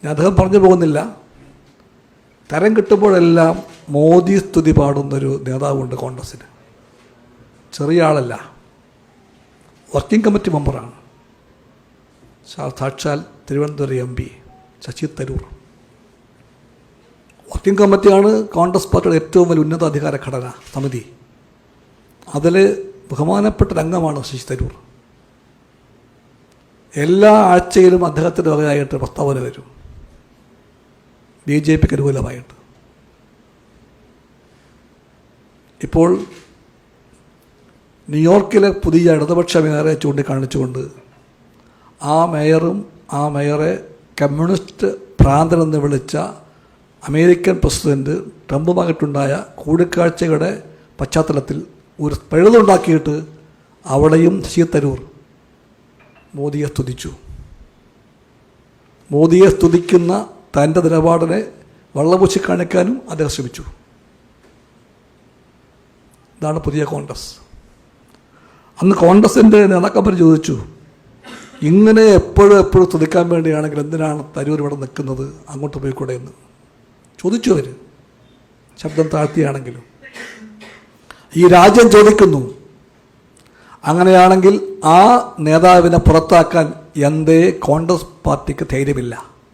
ഞാൻ അദ്ദേഹം പറഞ്ഞു പോകുന്നില്ല. തരം കിട്ടുമ്പോഴെല്ലാം മോദി സ്തുതി പാടുന്നൊരു നേതാവുണ്ട് കോൺഗ്രസ്സിന്. ചെറിയ ആളല്ല, വർക്കിംഗ് കമ്മിറ്റി മെമ്പറാണ്. സാക്ഷാൽ തിരുവനന്തപുരം MP ശശി തരൂർ. വർക്കിംഗ് കമ്മിറ്റിയാണ് കോൺഗ്രസ് പാർട്ടിയുടെ ഏറ്റവും വലിയ ഉന്നതാധികാര ഘടന സമിതി. അതിൽ ബഹുമാനപ്പെട്ട അംഗമാണ് ശശി തരൂർ. എല്ലാ ആഴ്ചയിലും അദ്ദേഹത്തിൻ്റെ വകയായിട്ട് പ്രസ്താവന വരും, BJPക്ക് അനുകൂലമായിട്ട്. ഇപ്പോൾ ന്യൂയോർക്കിലെ പുതിയ ഇടതുപക്ഷ മേയറെ ചൂണ്ടിക്കാണിച്ചുകൊണ്ട് ആ മേയറെ കമ്മ്യൂണിസ്റ്റ് ഭ്രാന്തനെന്ന് വിളിച്ച അമേരിക്കൻ പ്രസിഡന്റ് ട്രംപുമായിട്ടുണ്ടായ കൂടിക്കാഴ്ചയുടെ പശ്ചാത്തലത്തിൽ ഒരു പഴുതുണ്ടാക്കിയിട്ട് അവിടെയും ശശി തരൂർ മോദിയെ സ്തുതിച്ചു. മോദിയെ സ്തുതിക്കുന്ന തൻ്റെ നിലപാടിനെ വള്ളപൂശി കാണിക്കാനും അദ്ദേഹം ശ്രമിച്ചു. ഇതാണ് പുതിയ കോൺഗ്രസ്. അന്ന് കോൺഗ്രസിൻ്റെ നേതാക്കന്മാർ ചോദിച്ചു, ഇങ്ങനെ എപ്പോഴും സ്തുതിക്കാൻ വേണ്ടിയാണെങ്കിൽ എന്തിനാണ് തരൂർ ഇവിടെ നിൽക്കുന്നത്, അങ്ങോട്ട് പോയിക്കൂടെ എന്ന് ചോദിച്ചു. അവർ ശബ്ദം താഴ്ത്തിയാണെങ്കിലും ഈ രാജ്യം ചോദിക്കുന്നു. അങ്ങനെയാണെങ്കിൽ ആ നേതാവിനെ പുറത്താക്കാൻ എന്തേ കോൺഗ്രസ് പാർട്ടിക്ക് ധൈര്യമില്ല?